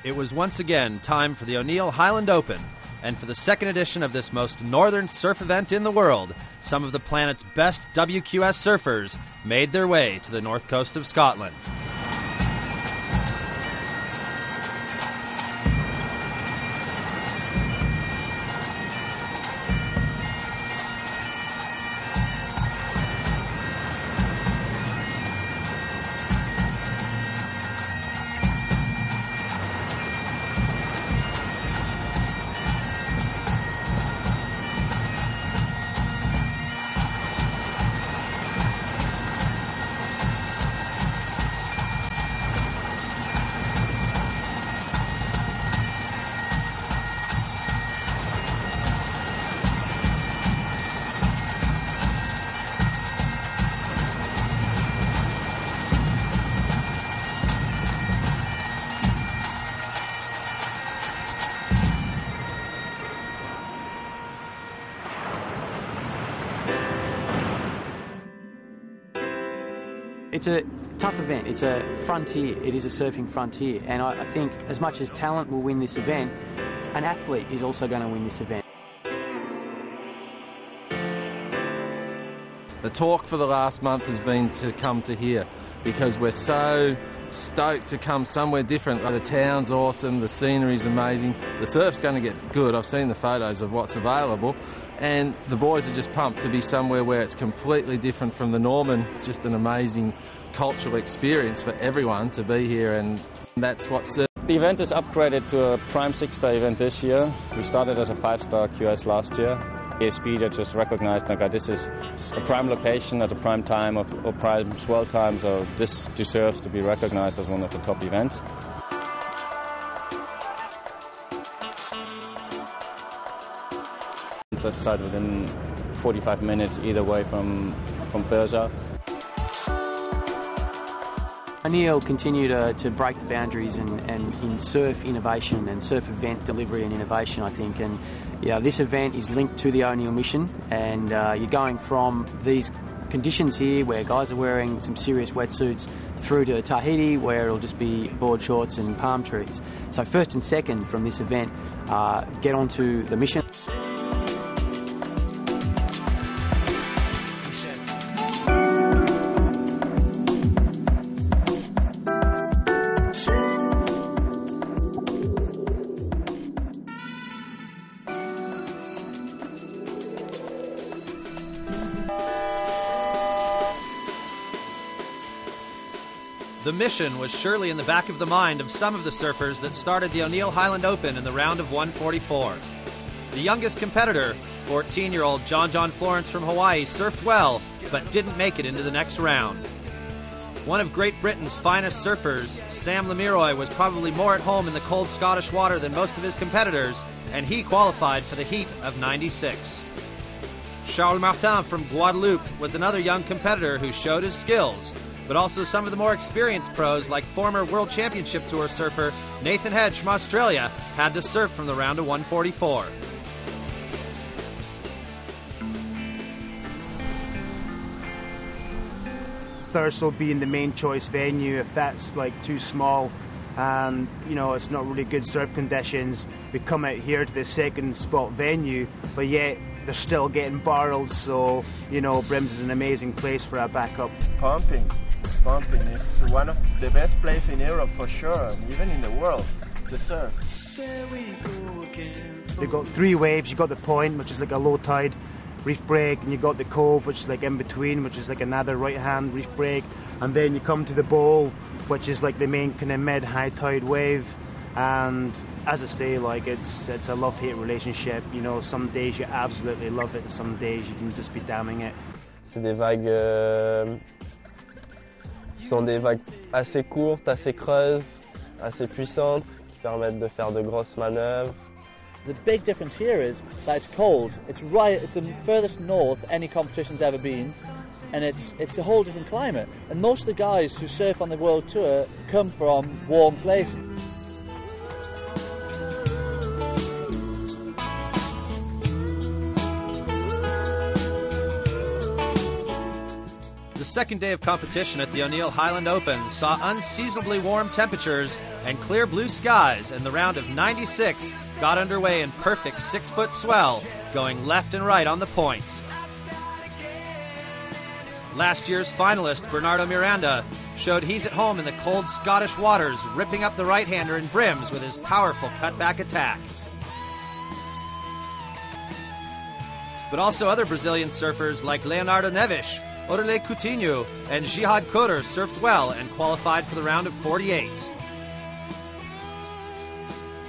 It was once again time for the O'Neill Highland Open, and for the second edition of this most northern surf event in the world, some of the planet's best WQS surfers made their way to the north coast of Scotland. It's a tough event. It's a frontier. It is a surfing frontier. And I think as much as talent will win this event, an athlete is also going to win this event. The talk for the last month has been to come to here because we're so stoked to come somewhere different. The town's awesome, the scenery's amazing, the surf's going to get good. I've seen the photos of what's available, and the boys are just pumped to be somewhere where it's completely different from the norm, and it's just an amazing cultural experience for everyone to be here, and that's what's The event is upgraded to a prime 6-star event this year. We started as a 5-star QS last year. ASB that just recognized, okay, this is a prime location at a prime time or prime swell time, so this deserves to be recognized as one of the top events. Just decided within 45 minutes either way from Thurso. O'Neill continue to break the boundaries and in surf innovation and surf event delivery and innovation, I think. And yeah, this event is linked to the O'Neill mission, and you're going from these conditions here where guys are wearing some serious wetsuits through to Tahiti where it'll just be board shorts and palm trees. So first and second from this event, get onto the mission. The mission was surely in the back of the mind of some of the surfers that started the O'Neill Highland Open in the round of 144. The youngest competitor, 14-year-old John Florence from Hawaii, surfed well, but didn't make it into the next round. One of Great Britain's finest surfers, Sam Lemiroy, was probably more at home in the cold Scottish water than most of his competitors, and he qualified for the heat of 96. Charles Martin from Guadeloupe was another young competitor who showed his skills, but also some of the more experienced pros like former World Championship Tour surfer Nathan Hedge from Australia had to surf from the round of 144. Thurso being the main choice venue, if that's like too small and it's not really good surf conditions, we come out here to the second spot venue, but yet they're still getting barrels, so Brims is an amazing place for a backup. Pumping is one of the best places in Europe for sure, and even in the world to surf. You've got three waves. You've got the point, which is like a low tide reef break, and you've got the cove, which is like in between, which is like another right hand reef break, and then you come to the bowl, which is like the main kind of mid high tide wave. And as I say, like it's a love-hate relationship. Some days you absolutely love it, and some days you can just be damning it. C'est des vagues qui sont des vagues assez courtes, assez creuses, assez puissantes, qui permettent de faire de grosses manœuvres. The big difference here is that it's cold. It's the furthest north any competition's ever been, and it's a whole different climate. And most of the guys who surf on the world tour come from warm places. The second day of competition at the O'Neill Highland Open saw unseasonably warm temperatures and clear blue skies, and the round of 96 got underway in perfect 6-foot swell, going left and right on the point. Last year's finalist, Bernardo Miranda, showed he's at home in the cold Scottish waters, ripping up the right-hander in brims with his powerful cutback attack. But also other Brazilian surfers like Leonardo Neves, O'Neill Coutinho, and Jihad Koder surfed well and qualified for the round of 48.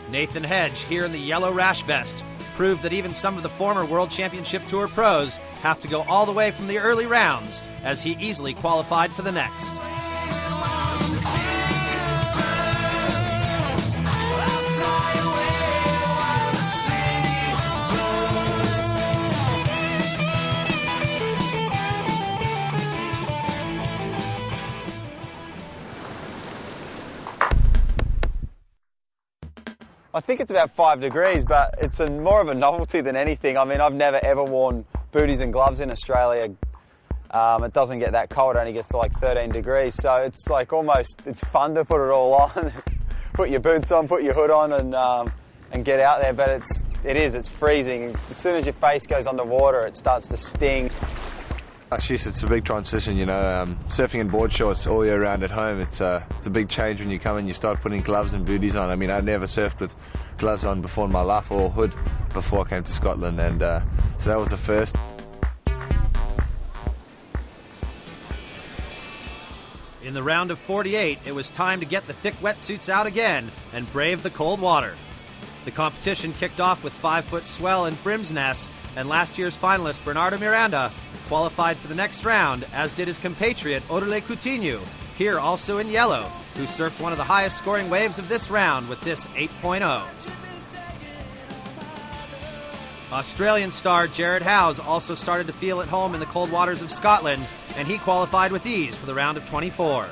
Nathan Hedge, here in the yellow rash vest, proved that even some of the former World Championship Tour pros have to go all the way from the early rounds, as he easily qualified for the next. I think it's about 5 degrees, but it's more of a novelty than anything. I mean, I've never ever worn booties and gloves in Australia. It doesn't get that cold, it only gets to like 13 degrees, so it's like almost, it's fun to put it all on. Put your boots on, put your hood on and get out there, but it's freezing. As soon as your face goes underwater, it starts to sting. Jeez, it's a big transition, you know. Surfing in board shorts all year round at home, it's a big change when you come and you start putting gloves and booties on. I mean, I'd never surfed with gloves on before in my life, or hood, before I came to Scotland, and so that was the first. In the round of 48, it was time to get the thick wetsuits out again and brave the cold water. The competition kicked off with 5-foot swell in Brimsness, and last year's finalist Bernardo Miranda qualified for the next round, as did his compatriot O'Neill Coutinho, here also in yellow, who surfed one of the highest scoring waves of this round with this 8.0. Australian star Jared Howes also started to feel at home in the cold waters of Scotland, and he qualified with ease for the round of 24.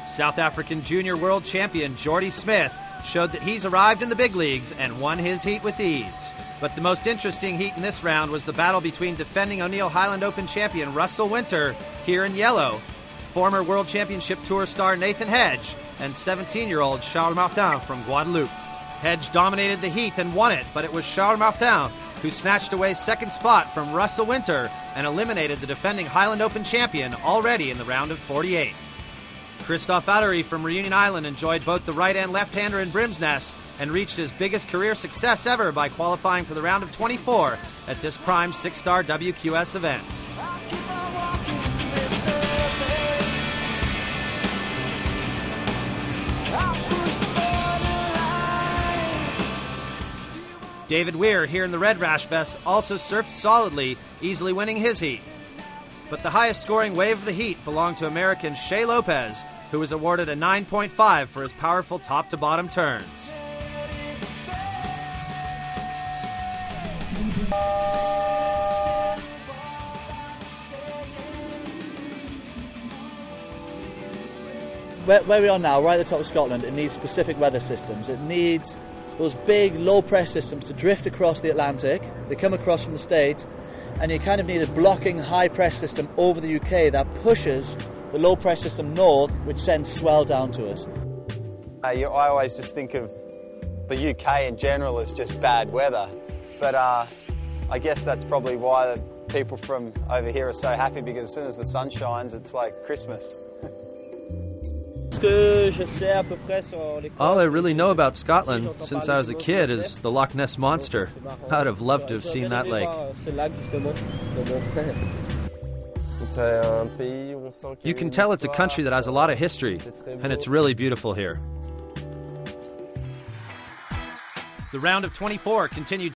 South African junior world champion Jordy Smith showed that he's arrived in the big leagues and won his heat with ease. But the most interesting heat in this round was the battle between defending O'Neill Highland Open champion Russell Winter, here in yellow, former World Championship Tour star Nathan Hedge, and 17-year-old Charles Martin from Guadeloupe. Hedge dominated the heat and won it, but it was Charles Martin who snatched away second spot from Russell Winter and eliminated the defending Highland Open champion already in the round of 48. Christophe Attery from Reunion Island enjoyed both the right and left-hander in Brimsness and reached his biggest career success ever by qualifying for the round of 24 at this prime 6-star WQS event. David Weir, here in the red rash vest, also surfed solidly, easily winning his heat. But the highest scoring wave of the heat belonged to American Shea Lopez, who was awarded a 9.5 for his powerful top-to-bottom turns. Where we are now, right at the top of Scotland, it needs specific weather systems. It needs those big low-press systems to drift across the Atlantic. They come across from the States, and you kind of need a blocking high-press system over the UK that pushes the low-press system north, which sends swell down to us. I always just think of the UK in general as just bad weather, but I guess that's probably why the people from over here are so happy, because as soon as the sun shines, it's like Christmas. All I really know about Scotland since I was a kid is the Loch Ness Monster. I'd have loved to have seen that lake. You can tell it's a country that has a lot of history, and it's really beautiful here. The round of 24 continued